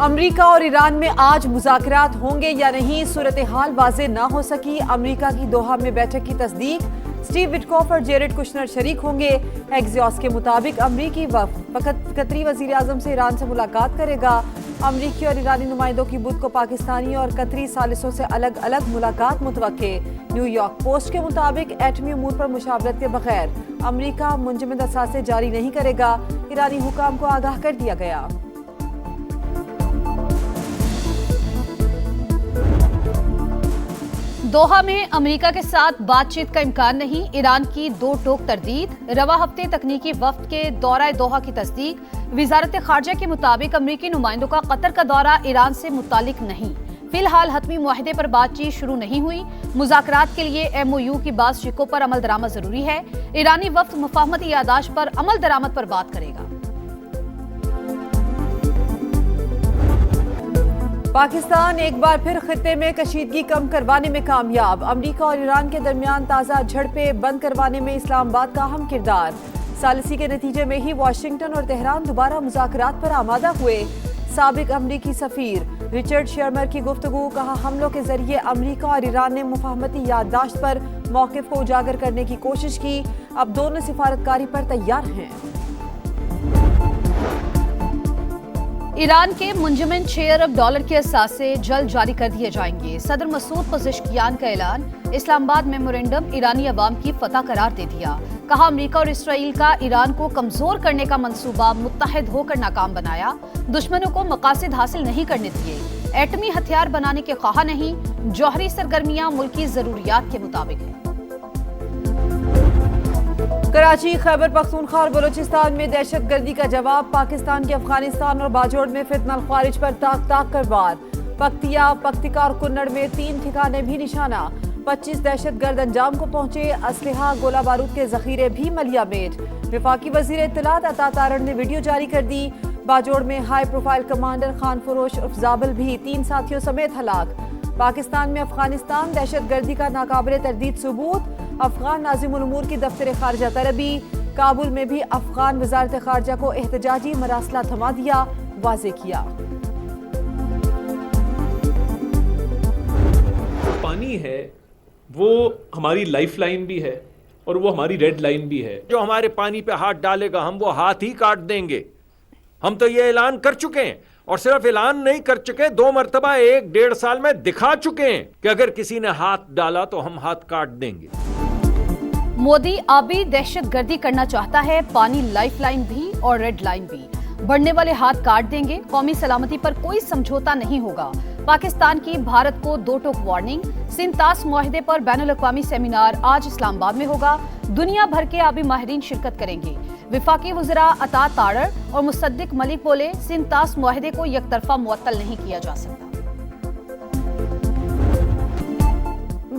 America और Iran में आज मुज़ाकरात होंगे या नहीं, सूरत हाल वाज़ेह ना हो सकी। अमेरिका की दोहा में बैठक की तस्दीक, स्टीव विटकॉफ और जेरेड कुशनर शरीक होंगे। एक्सियोस के मुताबिक अमरीकी वफ़द कतरी वज़ीर आज़म से ईरान से मुलाकात करेगा। अमरीकी और ईरानी नुमाइंदों की बुध को पाकिस्तानी और कतरी सालिसों से अलग अलग मुलाकात मुतवक्के। न्यूयॉर्क पोस्ट के मुताबिक एटमी अमूर पर मुशावरत के बगैर अमरीका मुंजमद असासे जारी नहीं करेगा। ईरानी हुकाम को आगाह कर दिया गया। दोहा में अमेरिका के साथ बातचीत का इम्कान नहीं, ईरान की दो टोक तरदीद। रवा हफ्ते तकनीकी वफ्द के दौरा दोहा की तस्दीक। वजारत खारजा के मुताबिक अमरीकी नुमाइंदों का कतर का दौरा ईरान से मुतालिक नहीं। फिलहाल हतमी मुआहदे पर बातचीत शुरू नहीं हुई। मुज़ाकरात के लिए MOU की बात शिकों पर अमल दरामद जरूरी है। ईरानी वफ्द मुफाहमती यादाश्त पर अमल दरामद पर बात करेगा। पाकिस्तान एक बार फिर खित्ते में कशीदगी कम करवाने में कामयाब। अमरीका और ईरान के दरमियान ताज़ा झड़पें बंद करवाने में इस्लामाबाद का अहम किरदार। सालिसी के नतीजे में ही वाशिंगटन और तेहरान दोबारा मुज़ाकरात पर आमादा हुए। साबिक अमरीकी सफीर रिचर्ड शर्मर की गुफ्तगू, कहा हमलों के जरिए अमरीका और ईरान ने मुफाहमती याददाश्त पर मौक़िफ़ को उजागर करने की कोशिश की। अब दोनों सिफारतकारी पर तैयार हैं। ईरान के मुंजमन $6 अरब के असासे जल्द जारी कर दिए जाएंगे। सदर मसूद पज़ेश्कियान का ऐलान। इस्लामाबाद मेमोरेंडम ईरानी अवाम की फतह करार दे दिया। कहा अमरीका और इसराइल का ईरान को कमजोर करने का मंसूबा मुत्तहिद होकर नाकाम बनाया। दुश्मनों को मकासद हासिल नहीं करने दिए। एटमी हथियार बनाने के ख्वाह नहीं। जौहरी सरगर्मियां मुल्की जरूरियात के मुताबिक है। कराची, खैबर पख्तूनख्वा और बलूचिस्तान में दहशत गर्दी का जवाब। पाकिस्तान के अफगानिस्तान और बाजोड़ में फितनल ख्वारिज पर ताक ताक कर वार। पख्तिया, पख्तिका और कुन्नड़ में 3 ठिकाने भी निशाना। 25 दहशतगर्द अंजाम को पहुंचे। असलहा, गोला बारूद के जखीरे भी मलियामेट। वफाकी वजीर इत्तलात अता तारण ने वीडियो जारी कर दी। बाजोड़ में हाई प्रोफाइल कमांडर खान फरोश उर्फ जाबिल भी 3 साथियों समेत हलाक। पाकिस्तान में अफगानिस्तान दहशतगर्दी का नाकाबिले तरदीद सबूत। अफगान नाज़िमुल उमूर की दफ्तर खारजा तरबी। काबुल में भी अफगान वजारत खारजा को एहतजाजी मरासला थमा दिया, वाजे किया। पानी है वो हमारी लाइफ लाइन भी है और वो हमारी रेड लाइन भी है। जो हमारे पानी पे हाथ डालेगा हम वो हाथ ही काट देंगे। हम तो ये ऐलान कर चुके हैं और सिर्फ ऐलान नहीं कर चुके, 2 मरतबा 1-1.5 साल में दिखा चुके हैं कि अगर किसी ने हाथ डाला तो हम हाथ काट देंगे। मोदी आबी दहशतगर्दी करना चाहता है, पानी लाइफलाइन भी और रेड लाइन भी। बढ़ने वाले हाथ काट देंगे। कौमी सलामती पर कोई समझौता नहीं होगा। पाकिस्तान की भारत को 2 टोक वार्निंग। सिंतास मुआहदे पर बैनुल-अक़वामी सेमिनार आज इस्लामाबाद में होगा। दुनिया भर के आबी माहिरीन शिरकत करेंगे। विफाकी वज़रा अता तारड़ और मुसद्दिक मलिक बोले, सिंतास मुआहदे को यकतरफा मुअत्तल नहीं किया जा सकता।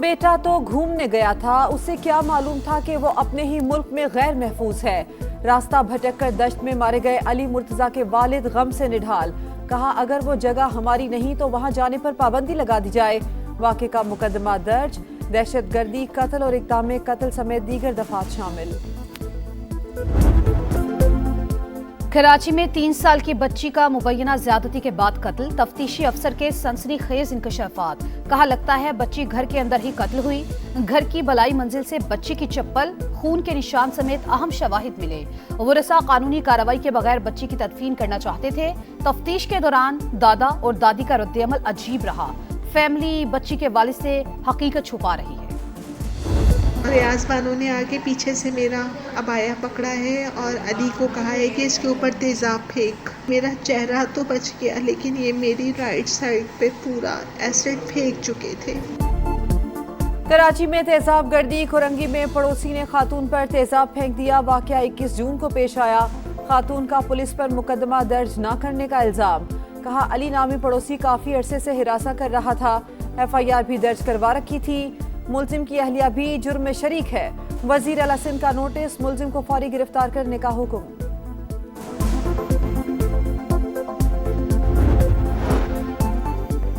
बेटा तो घूमने गया था, उसे क्या मालूम था कि वो अपने ही मुल्क में गैर महफूज है। रास्ता भटक कर दश्त में मारे गए अली मुर्तजा के वालिद गम से निढाल। कहा अगर वो जगह हमारी नहीं तो वहां जाने पर पाबंदी लगा दी जाए। वाक़े का मुकदमा दर्ज। दहशतगर्दी, कत्ल और इक़दाम कत्ल समेत दीगर दफात शामिल। कराची में 3 साल की बच्ची का मुबैना ज्यादती के बाद कत्ल। तफ्तीशी अफसर के सनसनीखेज इंकशाफात। कहा लगता है बच्ची घर के अंदर ही कत्ल हुई। घर की बलाई मंजिल से बच्ची की चप्पल, खून के निशान समेत अहम शवाहिद मिले। वरसा कानूनी कार्रवाई के बगैर बच्ची की तदफीन करना चाहते थे। तफ्तीश के दौरान दादा और दादी का रद्द-ए-अमल अजीब रहा। फैमिली बच्ची के वालिद से हकीकत छुपा रही है। रियाज बानो ने आगे पीछे से मेरा अबाया पकड़ा है और अली को कहा है कि इसके ऊपर तेजाब फेंक। मेरा चेहरा तो बच गया लेकिन ये मेरी राइट साइड पे पूरा एसिड फेंक चुके थे। कराची में तेजाब गर्दी। खुरंगी में पड़ोसी ने खातून पर तेजाब फेंक दिया। वाकया 21 जून को पेश आया। खातून का पुलिस पर मुकदमा दर्ज न करने का इल्जाम। कहा अली नामी पड़ोसी काफी अरसे से हिरासा कर रहा था। FIR भी दर्ज करवा रखी थी। मुलजिम की अहलिया भी जुर्म में शरीक है। वजीर आला सिंध का नोटिस। मुलजिम को फौरी गिरफ्तार करने का हुक्म।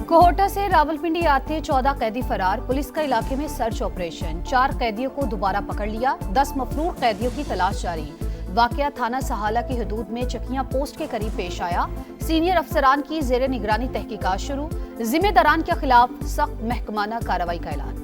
कोहोटा से रावलपिंडी आते 14 कैदी फरार। पुलिस का इलाके में सर्च ऑपरेशन। 4 कैदियों को दोबारा पकड़ लिया। 10 मफरूर कैदियों की तलाश जारी। वाकया थाना सहाला की हदूद में चकिया पोस्ट के करीब पेश आया। सीनियर अफसरान की जेर निगरानी तहकीकात शुरू, जिम्मेदारान के खिलाफ सख्त महकमाना कार्रवाई का ऐलान।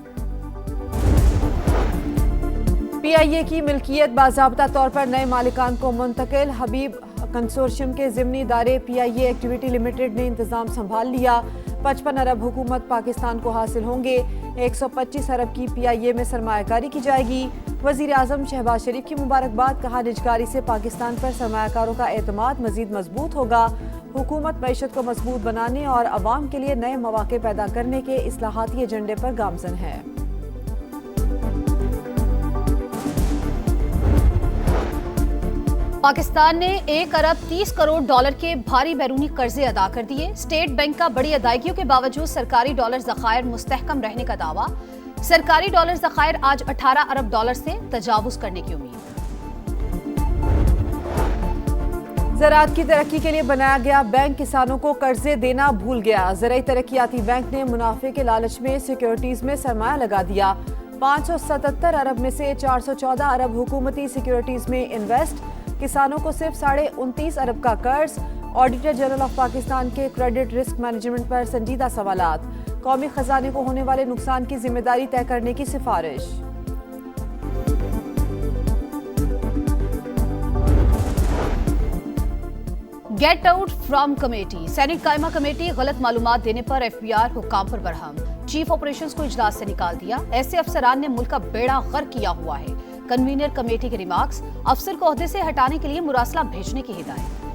PIA की मिल्कियत बाज़ाब्ता तौर पर नए मालिकान को मुंतकिल। हबीब कंसोर्शियम के ज़िमनी इदारे PIA एक्टिविटी लिमिटेड ने इंतजाम संभाल लिया। 55 अरब हुकूमत पाकिस्तान को हासिल होंगे। 125 अरब की PIA में सरमायाकारी की जाएगी। वज़ीर आज़म शहबाज शरीफ की मुबारकबाद, कहा निजकारी से पाकिस्तान पर सरमायाकारों का एतमाद मजीद मजबूत होगा। हुकूमत मईशत को मजबूत बनाने और अवाम के लिए नए मौके पैदा करने के इस्लाहाती एजेंडे पर गामजन है। पाकिस्तान ने 1 अरब 30 करोड़ डॉलर के भारी बैरूनी कर्जे अदा कर दिए। स्टेट बैंक का बड़ी अदायगियों के बावजूद सरकारी डॉलर ज़खायर मुस्तहकम रहने का दावा। सरकारी डॉलर ज़खायर आज 18 अरब डॉलर से तजावुज करने की उम्मीद। ज़राअत की तरक्की के लिए बनाया गया बैंक किसानों को कर्जे देना भूल गया। ज़राई तरक्याती बैंक ने मुनाफे के लालच में सिक्योरिटीज में सरमाया लगा दिया। 577 अरब में से 414 अरब हुकूमती सिक्योरिटीज में इन्वेस्ट। किसानों को सिर्फ 29.5 अरब का कर्ज। ऑडिटर जनरल ऑफ पाकिस्तान के क्रेडिट रिस्क मैनेजमेंट पर संजीदा सवालात। कौमी खजाने को होने वाले नुकसान की जिम्मेदारी तय करने की सिफारिश। गेट आउट फ्रॉम कमेटी, सैनिक कायमा कमेटी गलत मालूमात देने पर FBR हुक्काम पर बरहम। चीफ ऑपरेशंस को इजलास से निकाल दिया। ऐसे अफसरान ने मुल्क का बेड़ा गर्क किया हुआ है। कन्वीनर कमेटी के रिमार्क्स, अफसर को ओहदे से हटाने के लिए मुरासला भेजने की हिदायत।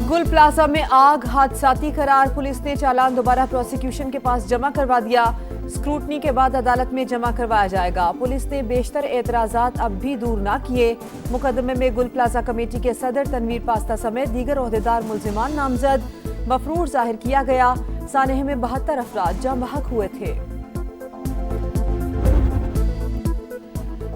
गुल प्लाजा में आग हादसाती करार, पुलिस ने चालान दोबारा प्रोसिक्यूशन के पास जमा करवा दिया। स्क्रूटनी के बाद अदालत में जमा करवाया जाएगा। पुलिस ने बेशतर एतराजात अब भी दूर न किए। मुकदमे में गुल प्लाजा कमेटी के सदर तनवीर पास्ता समेत दीगर ओहदेदार मुल्जिमान नामजद। मफरूर जाहिर किया गया। सानहे में 72 अफराद जाँ बहक हुए थे।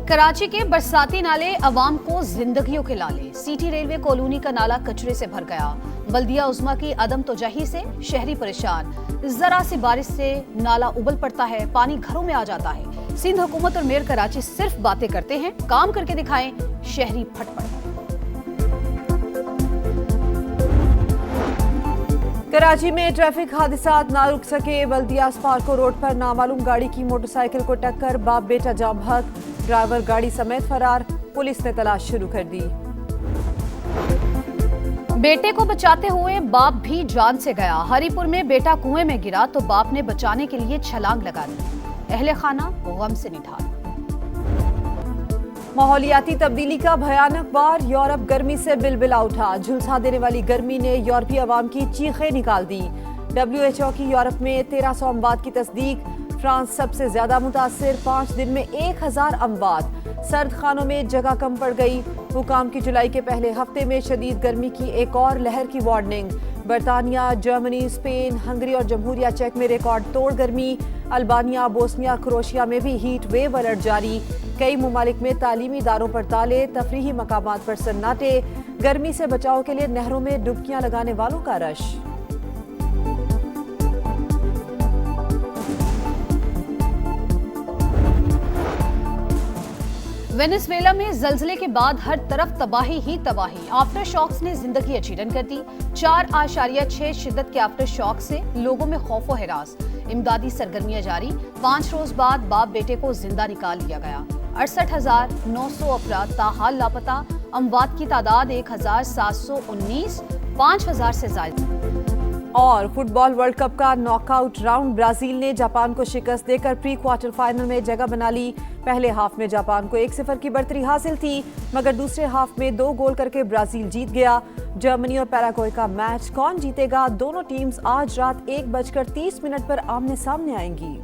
कराची के बरसाती नाले अवाम को जिंदगियों के लाले। सिटी रेलवे कॉलोनी का नाला कचरे से भर गया। बल्दिया उज़्मा की अदम तोजही से शहरी परेशान। जरा सी बारिश से नाला उबल पड़ता है, पानी घरों में आ जाता है। सिंध हुकूमत और मेयर कराची सिर्फ बातें करते हैं, काम करके दिखाएं, शहरी फटफट। कराची में ट्रैफिक हादसात ना रुक सके। बल्दिया स्पार्को रोड पर नामालूम गाड़ी की मोटरसाइकिल को टक्कर, बाप बेटा जाम बहक। ड्राइवर गाड़ी समेत फरार। पुलिस ने तलाश शुरू कर दी। बेटे को बचाते हुए बाप भी जान से गया। हरीपुर में बेटा कुएं में गिरा तो बाप ने बचाने के लिए छलांग लगा दी। अहले खाना गम से निठार। माहौलियाती तब्दीली का भयानक बार, यूरोप गर्मी से बिलबिला उठा। झुलसा देने वाली गर्मी ने यूरोपीय अवाम की चीखें निकाल दी। WHO की यूरोप में 1300 अमवात की तस्दीक। फ्रांस सबसे ज्यादा मुतासिर, 5 दिन में 1000 अमवात। सर्द खानों में जगह कम पड़ गई। हुकाम की जुलाई के पहले हफ्ते में शदीद गर्मी की एक और लहर की वार्निंग। बरतानिया, जर्मनी, स्पेन, हंगरी और जमहूरिया चेक में रिकॉर्ड तोड़ गर्मी। अल्बानिया, बोस्निया, क्रोएशिया में भी हीट वेव अलर्ट जारी। कई मुमालिक में तालीमी इदारों पर ताले, तफरीही मकामात पर सन्नाटे। गर्मी से बचाव के लिए नहरों में डुबकियां लगाने वालों का रश। वेनेजुएला में जल्जले के बाद हर तरफ तबाही ही तबाही। आफ्टर शॉक्स ने जिंदगी अचीरन कर दी। 4.6 शिद्दत के आफ्टर शॉक से लोगों में खौफो हिरास। इमदादी सरगर्मियां जारी। 5 रोज बाद बाप बेटे को जिंदा निकाल लिया गया। 68,900 अफराद ताहाल लापता। अमवात की तादाद 1,719, 5,000 से ज्यादा। और फुटबॉल वर्ल्ड कप का नॉकआउट राउंड, ब्राजील ने जापान को शिकस्त देकर प्री क्वार्टर फाइनल में जगह बना ली। पहले हाफ में जापान को 1-0 की बढ़तरी हासिल थी, मगर दूसरे हाफ में 2 गोल करके ब्राजील जीत गया। जर्मनी और पैराग्वे का मैच कौन जीतेगा? दोनों टीम्स आज रात 1:30 पर आमने सामने आएंगी।